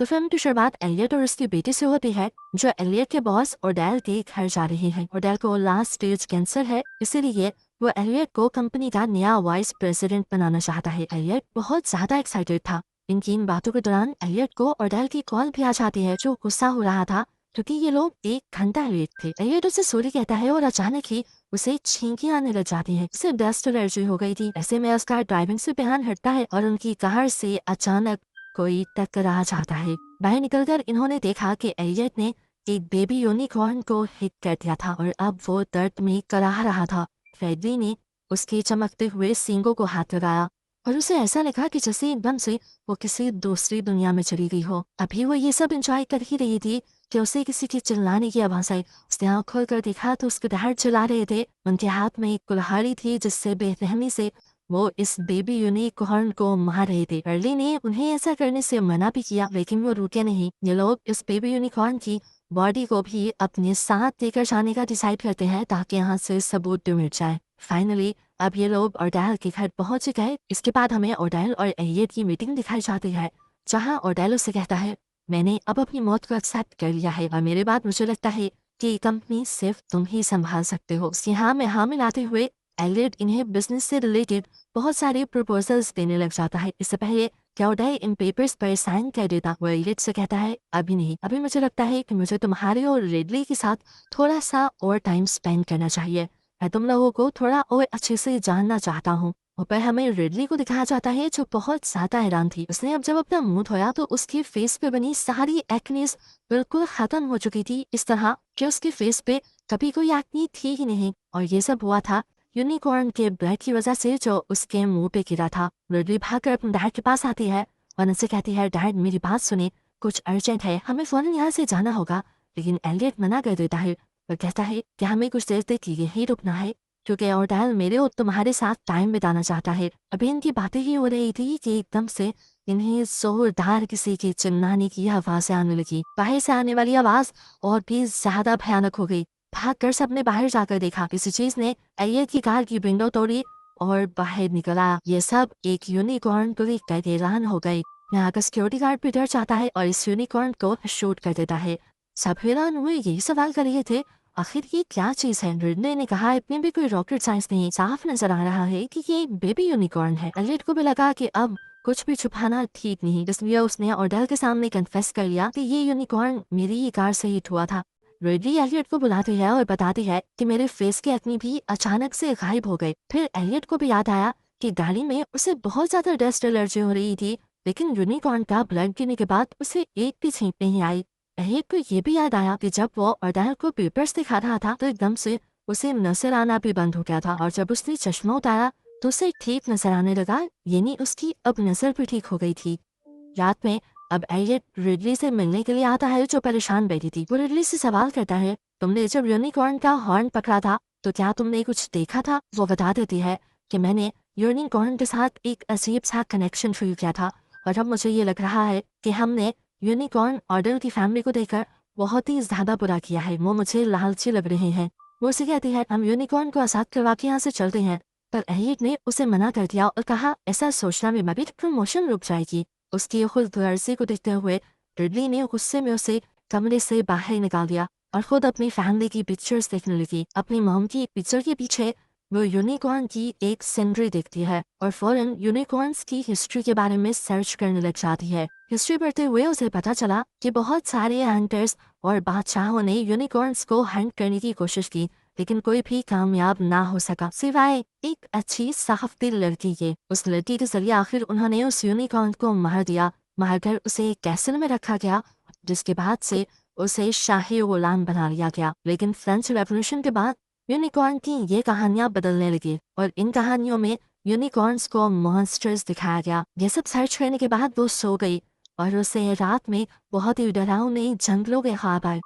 तो फिल्म की शुरुआत एलियट और उसकी बेटी से होती है, जो एलियट के बॉस ओडेल के घर जा रही है। ओडेल को लास्ट स्टेज कैंसर है, इसीलिए वो एलियट को कंपनी का नया वाइस प्रेसिडेंट बनाना चाहता है। एलियट बहुत ज्यादा एक्साइटेड था। इनकी इन बातों के दौरान एलियट को ओडेल की कॉल भी आ जाती है, जो गुस्सा हो रहा था क्योंकि ये लोग 1 घंटा लेट थे। एलियट उसे सॉरी कहता है और अचानक ही उसे छींकी आने लग जाती है। उसे डस्ट एलर्जी हो गई थी। ऐसे में उसका ड्राइविंग से ध्यान हटता है और उनकी कार से अचानक कोई टकरा जाता है। बाहर निकलकर इन्होंने देखा कि एलियट ने एक बेबी यूनिकॉर्न को हिट कर दिया था और अब वो दर्द में कराह रहा था। फ्रेडली ने उसके चमकते हुए सींगों को हाथ लगाया और उसे ऐसा लगा कि जैसे एकदम से वो किसी दूसरी दुनिया में चली गई हो। अभी वो ये सब एंजॉय कर ही रही थी कि उसे किसी के चिल्लाने की आवाज आई। उसने आँख खोल कर देखा तो उसके दहाड़ चला रहे थे। उनके हाथ में एक कुल्हाड़ी थी जिससे बेरहमी से वो इस बेबी यूनिकॉर्न को मार रहे थे। अर्ली ने उन्हें ऐसा करने से मना भी किया, लेकिन वो रुके नहीं। ये लोग इस बेबी यूनिकॉर्न की बॉडी को भी अपने साथ लेकर जाने का डिसाइड करते हैं ताकि यहाँ से सबूत मिट जाए। फाइनली अब ये लोग ओडेल के घर पहुंच गए। इसके बाद हमें ओडेल और एलियट की मीटिंग दिखाई जाती है, जहाँ ओडेल उससे कहता है, मैंने अब अपनी मौत को एक्सेप्ट कर लिया है और मेरे बाद मुझे लगता है कि कंपनी सिर्फ तुम ही संभाल सकते हो। उसकी हाँ में हाँ मिलाते हुए एलियट इन्हें बिजनेस से रिलेटेड बहुत सारे प्रपोजल्स देने लग जाता है। इससे पहले क्या ओडेल इन पेपर्स पर साइन कर देता, वो एलियट से कहता है, अभी नहीं, अभी मुझे लगता है कि मुझे तुम्हारे और रिडली के साथ थोड़ा सा और टाइम स्पेंड करना चाहिए। मैं तुम लोगों को थोड़ा और अच्छे से जानना चाहता हूँ। ऊपर हमें रिडली को दिखाया जाता है, जो बहुत ज्यादा हैरान थी। उसने अब जब अपना मुंह धोया तो उसके फेस पे बनी सारी एक्नीज बिल्कुल खत्म हो चुकी थी, इस तरह कि उसके फेस पे कभी कोई एक्नी थी ही नहीं। और ये सब हुआ था यूनिकॉर्न के ब्लड की वजह से जो उसके मुंह पे गिरा था। रिडली भागकर अपने डैड के पास आती है और उनसे कहती है, डैड मेरी बात सुने, कुछ अर्जेंट है, हमें फौरन यहाँ से जाना होगा। लेकिन एलियट मना कर देता है और कहता है कि हमें कुछ देर तक यही रुकना है, क्योंकि ओडेल मेरे और तुम्हारे साथ टाइम बिताना चाहता है। अभी इनकी बातें ही हो रही थी कि एकदम से इन्हें जोरदार किसी के चिल्लाने की आवाज आने लगी। बाहर से आने वाली आवाज और भी ज्यादा भयानक हो गई। भागकर सबने बाहर जाकर देखा, किसी चीज ने एलियट की कार की विंडो तोड़ी और बाहर निकला। ये सब एक यूनिकॉर्न को देखकर हैरान हो गए। यहाँ का सिक्योरिटी गार्ड भी डर जाता है और इस यूनिकॉर्न को शूट कर देता है। सब हैरान हुए, यही सवाल कर रहे थे, आखिर ये क्या चीज है। रिडले ने कहा, इतनी भी कोई रॉकेट साइंस नहीं, साफ नजर आ रहा है कि ये एक बेबी यूनिकॉर्न है। एलियट को भी लगा कि अब कुछ भी छुपाना ठीक नहीं, इसलिए उसने ओडेल के सामने कन्फेस कर लिया कि ये यूनिकॉर्न मेरी ही कार से हिट हुआ था। रिडली एलियट को बुलाती है और बताती है कि मेरे फेस के एक्नी भी अचानक से गायब हो गए। फिर एलियट को भी याद आया कि गाड़ी में उसे बहुत ज्यादा डस्ट एलर्जी हो रही थी, लेकिन यूनिकॉर्न का ब्लड गिरने के बाद उसे एक भी छींक नहीं आई। एलियट को ये भी याद आया कि जब वो ओडेल को पेपर्स दिखा रहा था तो एकदम से उसे नजर आना भी बंद हो गया था, और जब उसने चश्मा उतारा तो उसे ठीक नजर आने लगा, यानी उसकी अब नजर भी ठीक हो गई थी। रात में अब एलियट रिडली से मिलने के लिए आता है, जो परेशान बैठी थी। वो रिडली से सवाल करता है, तुमने जब यूनिकॉर्न का हॉर्न पकड़ा था तो क्या तुमने कुछ देखा था। वो बता देती है कि मैंने यूनिकॉर्न के साथ एक अजीब सा कनेक्शन फील किया था, और अब मुझे ये लग रहा है कि हमने यूनिकॉर्न ऑर्डर की फैमिली को देखकर बहुत ही ज्यादा बुरा किया है। वो मुझे लालची लग रहे हैं। वो उसे कहती है, हम यूनिकॉर्न को आजाद करवा के यहाँ से चलते हैं, पर एलियट ने उसे मना कर दिया और कहा, ऐसा सोचना में भी प्रमोशन रुक जाएगी। उसकी खुद गर्जी को देखते हुए रिडली ने गुस्से में उसे कमरे से बाहर निकाल दिया और खुद अपनी फैमिली की पिक्चर्स देखने लगी। अपनी मॉम की पिक्चर के पीछे वो यूनिकॉर्न की एक सिनरी देखती है और फौरन यूनिकॉर्न्स की हिस्ट्री के बारे में सर्च करने लग जाती है। हिस्ट्री पढ़ते हुए उसे पता चला कि बहुत सारे हंटर्स और बादशाहों ने यूनिकॉर्न्स को हंट करने की कोशिश की, लेकिन कोई भी कामयाब ना हो सका सिवाय एक अच्छी साफ दिल लड़की के। उस लड़की के जरिए आखिर उन्होंने उस यूनिकॉर्न को मार दिया। मारकर उसे एक कैसल में रखा गया, जिसके बाद से उसे शाही गुलाम बना लिया गया। लेकिन फ्रेंच रेवोल्यूशन के बाद यूनिकॉर्न की ये कहानियां बदलने लगी और इन कहानियों में यूनिकॉर्न्स को मॉन्स्टर्स दिखाया गया। ये सब सर्च करने के बाद वो सो गई और उसे रात में बहुत ही डरावने जंगलों के ख्वाब आए।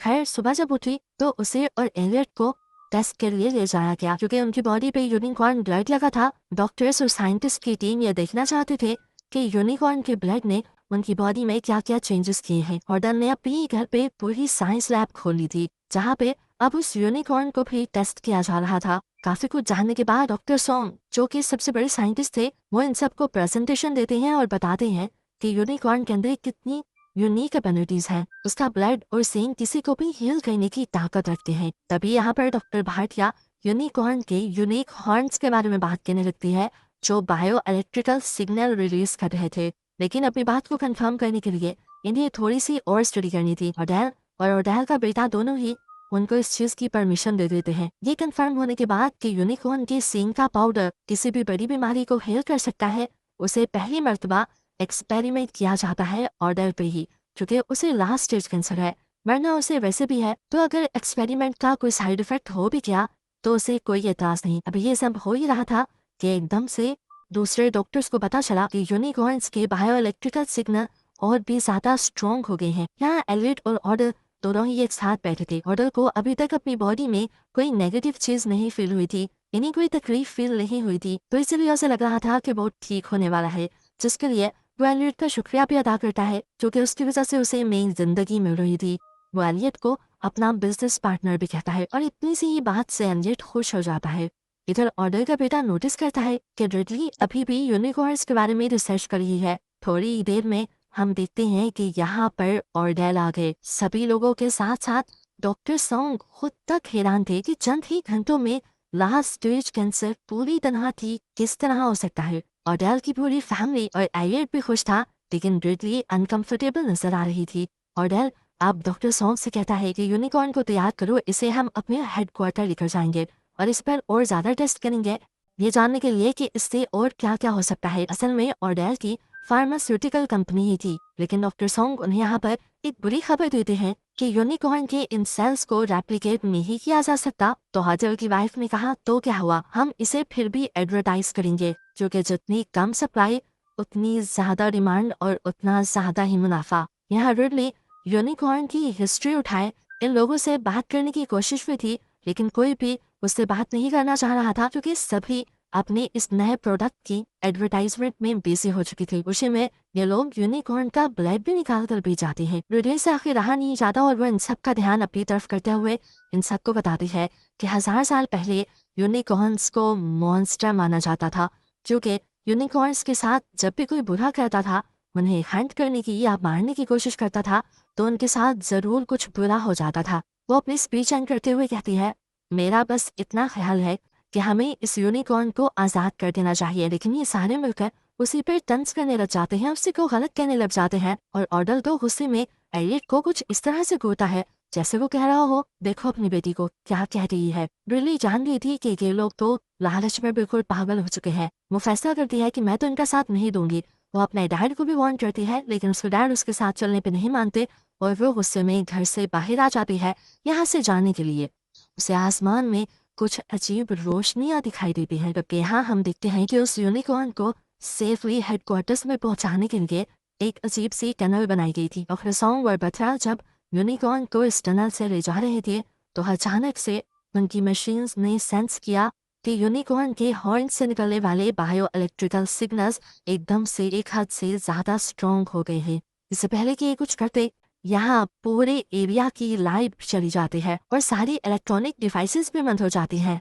खैर सुबह जब उठी तो उसे और एलियट को टेस्ट के लिए ले जाया गया, क्योंकि उनकी बॉडी पे यूनिकॉर्न ब्लड लगा था। डॉक्टर्स और साइंटिस्ट की टीम ये देखना चाहते थे कि यूनिकॉर्न के ब्लड ने उनकी बॉडी में क्या क्या चेंजेस किए हैं। ऑर्डर ने अपनी घर पे पूरी साइंस लैब खोली थी, जहाँ पे अब उस यूनिकॉर्न को भी टेस्ट किया जा रहा था। काफी कुछ जानने के बाद डॉक्टर सोंग, जो कि सबसे बड़े साइंटिस्ट थे, वो इन सबको प्रेजेंटेशन देते हैं और बताते हैं कि यूनिकॉर्न के अंदर कितनी यूनिक एबिलिटीज हैं। उसका ब्लड और सेन किसी को भी हील करने की ताकत रखते हैं। तभी यहाँ पर डॉक्टर भाटिया यूनिकॉर्न के यूनिक हॉर्न्स के बारे में बात करने लगती है, जो बायो इलेक्ट्रिकल सिग्नल रिलीज कर रहे थे। लेकिन अपनी बात को कंफर्म करने के लिए इन्हें थोड़ी सी और स्टडी करनी थी। ओडेल और ओडेल का बेटा दोनों ही उनको इस चीज की परमिशन दे देते हैं। ये कंफर्म होने के बाद कि यूनिकॉर्न के सींग का पाउडर किसी भी बड़ी बीमारी को हील कर सकता है, उसे पहली मर्तबा एक्सपेरिमेंट किया जाता है ऑर्डर पे ही, क्योंकि उसे लास्ट स्टेज कैंसर है, वरना उसे वैसे भी है। तो अगर एक्सपेरिमेंट का कोई साइड इफेक्ट हो भी गया तो उसे कोई एतराज नहीं। अभी ये सब हो ही रहा था कि एकदम से दूसरे डॉक्टर्स को पता चला कि यूनिकॉर्न्स के बायो इलेक्ट्रिकल सिग्नल और भी ज्यादा स्ट्रॉन्ग हो गए हैं। यहाँ एलियट और ऑर्डर दोनों ही एक साथ बैठे थे। ऑर्डर को अभी तक अपनी बॉडी में कोई नेगेटिव चीज नहीं फील हुई थी, यानी कोई तकलीफ फील नहीं हुई थी, तो इसलिए उसे लग रहा था कि बहुत ठीक होने वाला है, जिसके लिए वो एलियट का शुक्रिया भी अदा करता है, क्योंकि उसकी वजह से उसे मेन जिंदगी मिल रही थी। वो एलियट को अपना बिजनेस पार्टनर भी कहता है और इतनी सी ही बात से एलियट खुश हो जाता है। इधर ऑर्डर का बेटा नोटिस करता है कि रिडली अभी भी यूनिकॉर्न्स के बारे में रिसर्च कर रही है। थोड़ी देर में हम देखते हैं कि यहाँ पर ऑर्डेल आ गए। सभी लोगों के साथ साथ डॉक्टर सॉन्ग खुद तक हैरान थे कि चंद ही घंटों में लास्ट स्टेज कैंसर पूरी तरह ठीक किस तरह हो सकता है। ऑर्डेल की पूरी फैमिली और एलियट भी खुश था, लेकिन रिडली अनकंफर्टेबल नजर आ रही थी। ऑर्डेल अब डॉक्टर सॉन्ग से कहता है कि यूनिकॉर्न को तैयार करो, इसे हम अपने हेडक्वार्टर लेकर जाएंगे और इस पर और ज्यादा टेस्ट करेंगे, ये जानने के लिए कि इससे और क्या क्या हो सकता है। असल में ऑर्डेल की फार्मास्यूटिकल कंपनी ही थी, लेकिन डॉक्टर सॉन्ग उन्हें यहाँ पर एक बुरी खबर देते हैं कि यूनिकॉर्न के इन सेल्स को रेप्लिकेट नहीं किया जा सकता। तो हाजिर की वाइफ ने कहा तो क्या हुआ, हम इसे फिर भी एडवर्टाइज करेंगे, क्योंकि जितनी कम सप्लाई उतनी ज्यादा डिमांड और उतना ज्यादा ही मुनाफा। यहाँ रिडली यूनिकॉर्न की हिस्ट्री उठाए, इन लोगों से बात करने की कोशिश भी की, लेकिन कोई भी उससे बात नहीं करना चाह रहा था, क्योंकि सभी अपने इस नए प्रोडक्ट की एडवर्टाइजमेंट में बिजी हो चुकी थी। उसी में ये लोग यूनिकॉर्न का ब्लड भी निकाल कर भी जाते हैं। रिडली से आखिर रहा नहीं जाता और वो इन सब का ध्यान अपनी तरफ करते हुए इन सबको बताती है कि 1000 साल पहले यूनिकॉर्न्स को मॉन्स्टर माना जाता था, क्योंकि यूनिकॉर्न्स के साथ जब भी कोई बुरा करता था, उन्हें हंट करने की या मारने की कोशिश करता था, तो उनके साथ जरूर कुछ बुरा हो जाता था। वो अपनी स्पीच एंड करते हुए कहती है, मेरा बस इतना ख्याल है कि हमें इस यूनिकॉर्न को आज़ाद कर देना चाहिए, लेकिन ये सारे मिलकर उसी पर तंज करने लग जाते हैं, उसी को गलत कहने लग जाते हैं। और ऑर्डर तो गुस्से में एलियट को कुछ इस तरह से घूरता है जैसे वो कह रहा हो, देखो अपनी बेटी को क्या कह रही है। रिडली जान रही थी कि ये लोग तो लालच में बिल्कुल पागल हो चुके हैं। वो फैसला करती है कि मैं तो इनका साथ नहीं दूंगी। वो अपने डैड को भी वार्न करती है, लेकिन उसके डैड उसके साथ चलने पर नहीं मानते और वो गुस्से में घर से बाहर आ जाती है यहाँ से जाने के लिए। उसे आसमान में कुछ अजीब रोशनियां दिखाई देती हैं, जबकि यहाँ हम देखते हैं कि उस यूनिकॉर्न को सेफली हेडक्वार्टर्स में पहुंचाने के लिए एक अजीब सी टनल बनाई गई थी। और सॉन्ग और बथरा जब यूनिकॉर्न को इस टनल से ले जा रहे थे, तो अचानक से उनकी मशीन्स ने सेंस किया कि यूनिकॉर्न के हॉर्न से निकलने वाले बायो इलेक्ट्रिकल सिग्नल्स एकदम से एक हद से ज्यादा स्ट्रॉन्ग हो गए हैं। इससे पहले कि ये कुछ करते, यहाँ पूरे एरिया की लाइट चली जाती है और सारी इलेक्ट्रॉनिक डिवाइसेस भी बंद हो जाती हैं।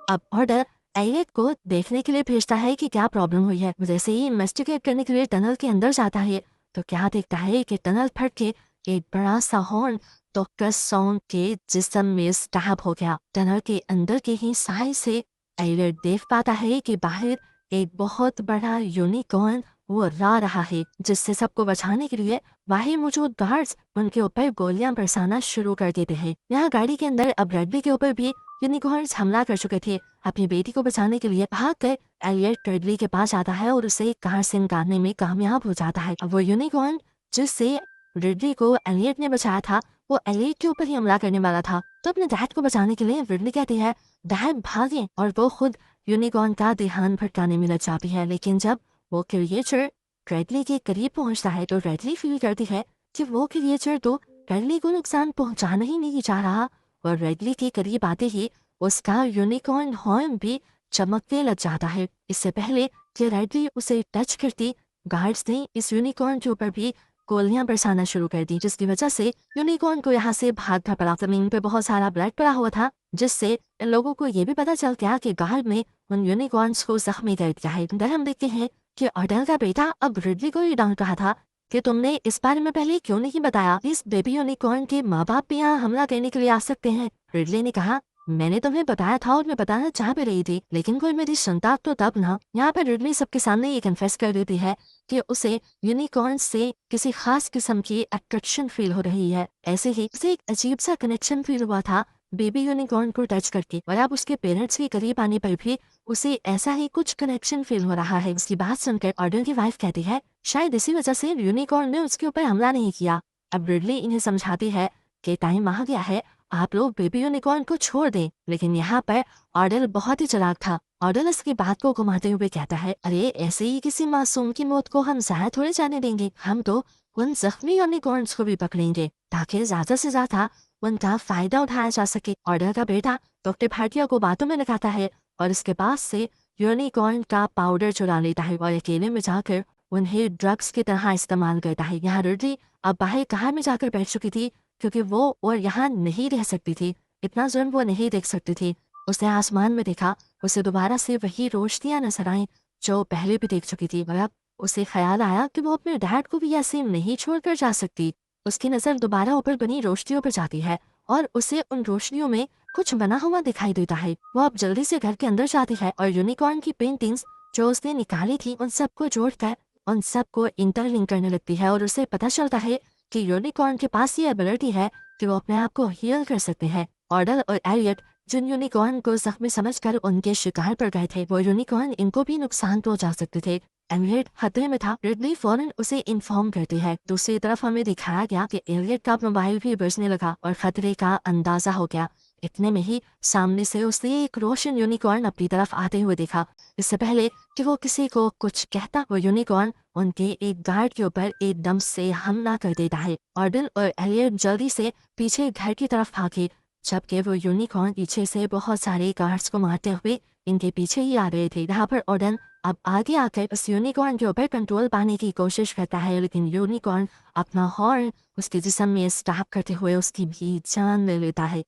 अब ऑर्डर एलियट को देखने के लिए भेजता है कि क्या प्रॉब्लम हुई है। जैसे ही इन्वेस्टिगेट करने के लिए टनल के अंदर जाता है, तो क्या देखता है कि टनल फट के एक बड़ा सा हॉर्न डॉक्टर सॉन्ग के जिस्म में स्टैब हो गया। टनल के अंदर के ही साइज से एलियट देख पाता है कि बाहर एक बहुत बड़ा यूनिकॉर्न वो रहा है, जिससे सबको बचाने के लिए वहीं मौजूद गार्ड्स उनके ऊपर गोलियां बरसाना शुरू कर देते हैं। यहाँ गाड़ी के अंदर अब रेडली के ऊपर भी यूनिकॉर्न्स हमला कर चुके थे। अपनी बेटी को बचाने के लिए भागकर एलियट रेडली के पास आता है और उसे कार से निकालने में कामयाब हो जाता है। अब वो यूनिकॉर्न जिससे रिडली को एलियट ने बचाया था, वो एलियट के ऊपर ही हमला करने वाला था। तो अपने डैड को बचाने के लिए रिडली कहती है, डैड भागे, और वो खुद यूनिकॉर्न का ध्यान भटकाने में लग जाती है। लेकिन जब वो क्रिएचर रेडली के करीब पहुंचता है, तो रेडली फील करती है कि वो क्रिएचर तो रेडली को नुकसान पहुंचाना ही नहीं चाह रहा, और रेडली के करीब आते ही उसका यूनिकॉर्न हॉर्न भी चमकने लग जाता है। इससे पहले कि रेडली उसे टच करती, गार्ड्स ने इस यूनिकॉर्न के ऊपर भी गोलियां बरसाना शुरू कर दी, जिसकी वजह से यूनिकॉर्न को यहाँ से भागना पड़ा। जमीन पे बहुत सारा ब्लड पड़ा हुआ था, जिससे इन लोगों को ये भी पता चल गया कि गार्ड में उन यूनिकॉर्न्स को जख्मी कर दिया है। अंदर हम देखते हैं कि ऑर्डल का बेटा अब रिडली को ही डांट रहा था कि तुमने इस बारे में पहले क्यों नहीं बताया, इस बेबी यूनिकॉर्न के माँ बाप भी यहाँ हमला करने के लिए आ सकते हैं। रिडली ने कहा, मैंने तुम्हें बताया था और मैं बताना चाह भी रही थी, लेकिन कोई मेरी सुनता तो तब ना। यहाँ पर रिडली सबके सामने ये कन्फेस कर देती है कि उसे यूनिकॉर्न से किसी खास किस्म की अट्रैक्शन फील हो रही है। ऐसे ही उसे एक अजीब सा कनेक्शन फील हुआ था बेबी यूनिकॉर्न को टच करके, और अब उसके पेरेंट्स के करीब आने पर भी उसे ऐसा ही कुछ कनेक्शन फील हो रहा है। उसकी बात सुनकर ऑर्डर की वाइफ कहती है, शायद इसी वजह से यूनिकॉर्न ने उसके ऊपर हमला नहीं किया। अब रिडली इन्हें समझाती है कि टाइम आ गया है, आप लोग बेबी यूनिकॉर्न को छोड़ दें। लेकिन यहाँ पर ऑर्डर बहुत ही चालाक था। ऑर्डर इसकी बात को घुमाते हुए कहता है, अरे ऐसे ही किसी मासूम की मौत को हम ज़ाया थोड़े जाने देंगे, हम तो उन जख्मी यूनिकॉर्न्स को भी पकड़ेंगे ताकि ज्यादा से ज्यादा उनका फायदा उठाया जा सके। ऑर्डर का बेटा डॉक्टर भाटिया को बातों में लगाता है और इसके पास से यूनिकॉर्न का पाउडर चुरा लेता है और अकेले में जाकर उन्हें ड्रग्स की तरह इस्तेमाल करता है। यहाँ रिडली अब बाहर कहाँ में जाकर बैठ चुकी थी क्योंकि वो और यहाँ नहीं रह सकती थी, इतना जुर्म वो नहीं देख सकती थी। उसने आसमान में देखा, उसे दोबारा से वही रोशनियां नजर आई जो पहले भी देख चुकी थी, और अब उसे ख्याल आया कि वो अपने डैड को भी ऐसे नहीं छोड़कर जा सकती। उसकी नजर दोबारा ऊपर बनी रोशनियों पर जाती है और उसे उन रोशनियों में कुछ बना हुआ दिखाई देता है। वो अब जल्दी से घर के अंदर जाती है और यूनिकॉर्न की पेंटिंग्स जो उसने निकाली थी उन सबको जोड़कर उन सबको इंटरलिंक करने लगती है, और उसे पता चलता है कि यूनिकॉर्न के पास ये एबिलिटी है कि वो अपने आप को हील कर सकते हैं। ऑर्डर और एलियट जिन यूनिकॉर्न को जख्मी समझकर उनके शिकार पर गए थे, वो यूनिकॉर्न इनको भी नुकसान पहुंचा सकते थे। एलियट खतरे में था। रिडली फौरन उसे इन्फॉर्म करती है। दूसरी तरफ हमें दिखाया गया कि एलियट का मोबाइल भी बजने लगा और खतरे का अंदाजा हो गया। इतने में ही सामने से उसने एक रोशन यूनिकॉर्न अपनी तरफ आते हुए देखा। इससे पहले कि वो किसी को कुछ कहता, वो यूनिकॉर्न उनके एक गार्ड के ऊपर एकदम से हमला कर देता है। ऑर्डन और एलियट जल्दी से पीछे घर की तरफ भागे, जबकि वो यूनिकॉर्न पीछे से बहुत सारे गार्ड्स को मारते हुए इनके पीछे ही आ रहे थे। यहाँ पर ऑर्डन अब आगे आकर उस यूनिकॉर्न के ऊपर कंट्रोल पाने की कोशिश करता है, लेकिन यूनिकॉर्न अपना हॉर्न उसके जिस्म में स्टॉप करते हुए उसकी भी जान ले लेता है।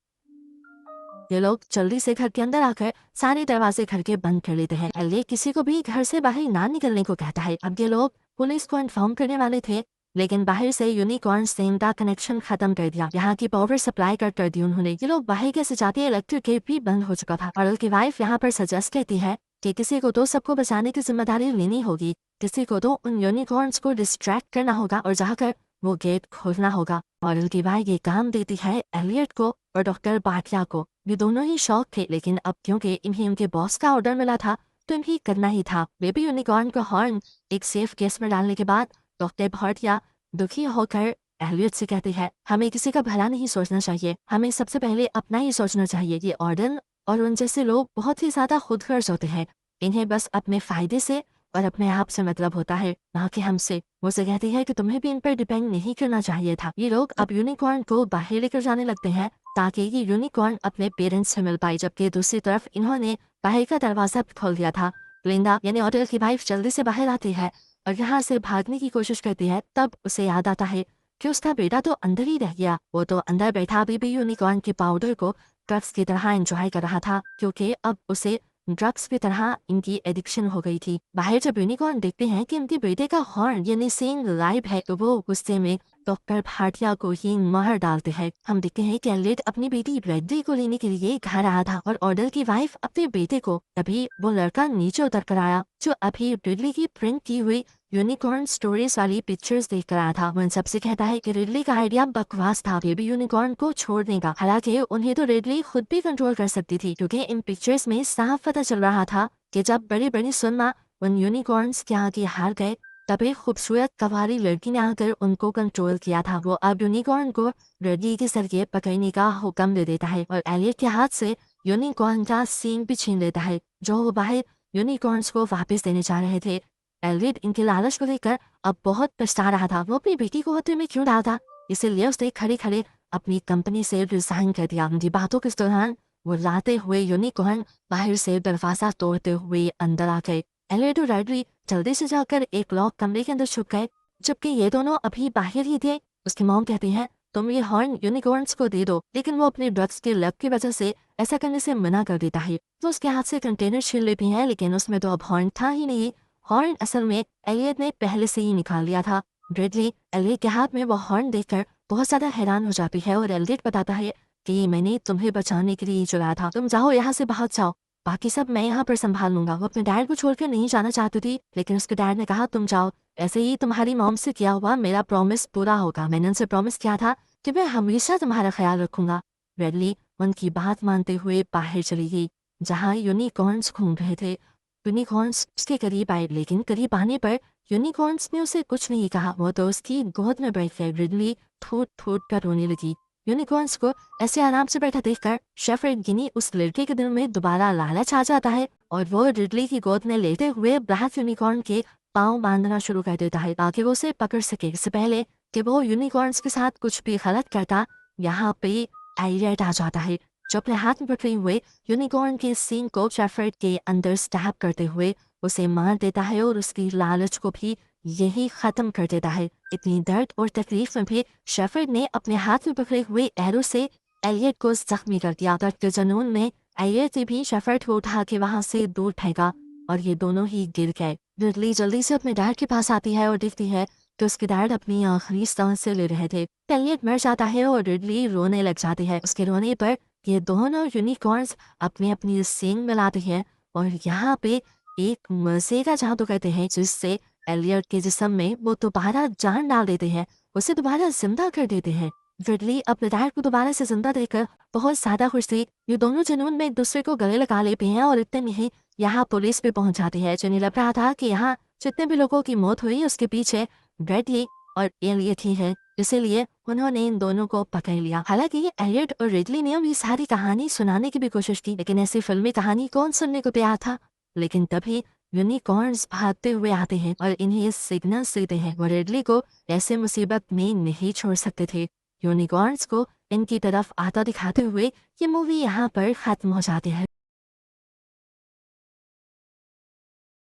ये लोग जल्दी से घर के अंदर आकर सारे दरवाजे घर के बंद कर लेते हैं। एलियट किसी को भी घर से बाहर ना निकलने को कहता है। अब ये लोग पुलिस को इन्फॉर्म करने वाले थे, लेकिन बाहर से यूनिकॉर्न से इनका कनेक्शन खत्म कर दिया। यहाँ की पावर सप्लाई कट कर दी उन्होंने। ये लोग बाहर कैसे जाते, इलेक्ट्रिक गेट भी बंद हो चुका था। और की वाइफ यहाँ पर सजेस्ट करती है कि किसी को तो सबको बचाने की जिम्मेदारी लेनी होगी, किसी को तो उन यूनिकॉर्न्स को डिस्ट्रैक्ट करना होगा और जाकर वो गेट खोलना होगा। और की वाइफ ये काम देती है एलियट को और डॉक्टर भाटिया को। ये दोनों ही शौक थे, लेकिन अब क्योंकि इन्हें उनके बॉस का ऑर्डर मिला था तो इन्हें करना ही था। बेबी यूनिकॉर्न का हॉर्न एक सेफ केस में डालने के बाद डॉक्टर भाटिया दुखी होकर एलियट से कहती है, हमें किसी का भला नहीं सोचना चाहिए, हमें सबसे पहले अपना ही सोचना चाहिए। ये ऑर्डन और उन जैसे लोग बहुत ही ज्यादा खुदगर्ज होते हैं, इन्हें बस अपने फायदे से और अपने आप से मतलब होता है, ना कि हमसे। वो से कहती है कि तुम्हें भी इन पर डिपेंड नहीं करना चाहिए था। ये लोग अब यूनिकॉर्न को बाहर लेकर जाने लगते हैं ताकि ये यूनिकॉर्न अपने पेरेंट्स से मिल पाए, जबकि दूसरी तरफ इन्होंने बाहर का दरवाजा खोल दिया था। लिंडा यानी ऑर्डर की वाइफ जल्दी से बाहर आती है और यहाँ से भागने की कोशिश करती है। तब उसे याद आता है कि उसका बेटा तो अंदर ही रह गया। वो तो अंदर बैठा बेबी यूनिकॉर्न के पाउडर को ड्रग्स की तरह एंजॉय कर रहा था, क्योंकि अब उसे ड्रग्स की तरह इनकी एडिक्शन हो गई थी। बाहर जब यूनिकॉर्न देखते हैं कि इनके बेटे का हॉर्न यानी सींग लाइव है, तो वो गुस्से में डॉक्टर भाटिया को ही मार डालते हैं। हम देखते हैं कि एलियट अपनी बेटी रेड्डी को लेने के लिए घर आया था और ऑर्डर की वाइफ अपने बेटे को, तभी वो लड़का नीचे उतर कर आया जो अभी रिडली की प्रिंट की हुई यूनिकॉर्न स्टोरीज वाली पिक्चर्स देख कर आया था। वो इन सबसे कहता है कि रिडली का आइडिया बकवास था बेबी यूनिकॉर्न को छोड़ने का। हालांकि उन्हें तो रिडली खुद भी कंट्रोल कर सकती थी, क्योंकि इन पिक्चर्स में साफ पता चल रहा था कि जब बड़ी बड़ी सुनमा उन यूनिकॉर्न्स के आगे हार गए, तभी खूबसूरत कवारी लड़की ने आकर उनको कंट्रोल किया था। वो अब यूनिकॉर्न को रिडली के जरिए पकड़ने का हुक्म दे देता है और एलियट के हाथ से यूनिकॉर्न का सींग भी छीन लेता है जो वो बाहर यूनिकॉर्न्स को वापस देने जा रहे थे। एलियट इनके लालच को लेकर अब बहुत पछता रहा था। वो अपनी बेटी को खतरे में क्यों डाला था, इसीलिए उसने खड़े खड़े अपनी कंपनी से रिजाइन कर दिया। उनकी बातों के दौरान वो लाते हुए यूनिकॉर्न बाहर से दरवाजा तोड़ते हुए अंदर आ गए। एलियट और रिडली जल्दी से जाकर एक लॉक कमरे के अंदर छुप गए, जबकि ये दोनों अभी बाहर ही थे। उसकी मॉम कहती है, तुम ये हॉर्न यूनिकॉर्न्स को दे दो, लेकिन वो अपने ड्रग्स के लत की वजह से ऐसा करने से मना कर देता है। तो उसके हाथ से कंटेनर छीन लेती है, लेकिन उसमें तो अब हॉर्न था ही नहीं। हॉर्न असल में एलियट ने पहले से ही निकाल लिया था। रिडली एलियट के हाथ में वो हॉर्न देखकर बहुत ज्यादा हैरान हो जाती है और एलियट बताता है कि मैंने तुम्हें बचाने के लिए चलाया था, तुम जाओ यहाँ से भाग जाओ, बाकी सब मैं यहाँ पर संभाल लूंगा। वो अपने डैड को छोड़कर नहीं जाना चाहती थी, लेकिन उसके डैड ने कहा तुम जाओ, ऐसे ही तुम्हारी मॉम से किया हुआ मेरा प्रॉमिस पूरा होगा, मैंने उनसे प्रॉमिस किया था कि मैं हमेशा तुम्हारा ख्याल रखूंगा। रेडली उनकी बात मानते हुए बाहर चली गई जहाँ यूनिकॉर्न्स घूम रहे थे। यूनिकॉर्न्स उसके करीब आए, लेकिन करीब आने पर यूनिकॉर्न्स ने उसे कुछ नहीं कहा, वो तो उसकी गोद में बैठ गए। रिडली ठूट ठूट कर रोने लगी। यूनिकॉर्न्स को ऐसे आराम से बैठा देखकर शेफर्ड गिनी उस लड़के के दिल में दोबारा लालच आ जाता है और वो रिडली की गोद में लेटे हुए ब्लैक यूनिकॉर्न के पाँव बांधना शुरू कर देता है ताकि वो उसे पकड़ सके। इससे पहले कि वो यूनिकॉर्न्स के साथ कुछ भी गलत करता, यहाँ पे एलियट आ जाता है जो अपने हाथ में पकड़े हुए यूनिकॉर्न के सींग को शेफर्ड के अंदर स्टैब करते हुए उसे मार देता है और उसकी लालच को भी यही खत्म कर देता है। इतनी दर्द और तकलीफ में भी शेफर्ड ने अपने हाथ में पकड़े हुए एरो से एलियट को जख्मी कर दिया। दर्द के जुनून में एलियट ने भी शेफर्ड को उठा के वहां से दूर फेंका और ये दोनों ही गिर गए। रिडली जल्दी से अपने डैड के पास आती है और देखती है कि उसके डैड अपनी आखिरी सांस ले रहे थे। एलियट मर जाता है और रिडली रोने लग जाती है। उसके रोने पर ये दोनों यूनिकॉर्न्स अपनी अपनी सींग मिलाते हैं और यहाँ पे एक मजे का जादू करते हैं जिससे एलियट के जिस्म में वो दोबारा जान डाल देते हैं, उसे दोबारा जिंदा कर देते हैं। रिडली अपने डैड को दोबारा से जिंदा देखकर बहुत ज्यादा खुश थी। ये दोनों जुनून में एक दूसरे को गले लगा लेते हैं और इतने में ही यहाँ पुलिस भी पहुंच जाती है। जिन्हें लग रहा था कि यहाँ जितने भी लोगों की मौत हुई उसके पीछे रिडली और एलियट ही है, इसीलिए उन्होंने इन दोनों को पकड़ लिया। हालांकि एलियट और रिडली ने ये सारी कहानी सुनाने की भी कोशिश की, लेकिन ऐसी फिल्मी कहानी कौन सुनने को तैयार था। लेकिन तभी यूनिकॉर्न्स भागते हुए आते हैं और इन्हें सिग्नल देते हैं। वो रिडली को ऐसे मुसीबत में नहीं छोड़ सकते थे। यूनिकॉर्न्स को इनकी तरफ आता दिखाते हुए ये मूवी यहाँ पर खत्म हो जाती है।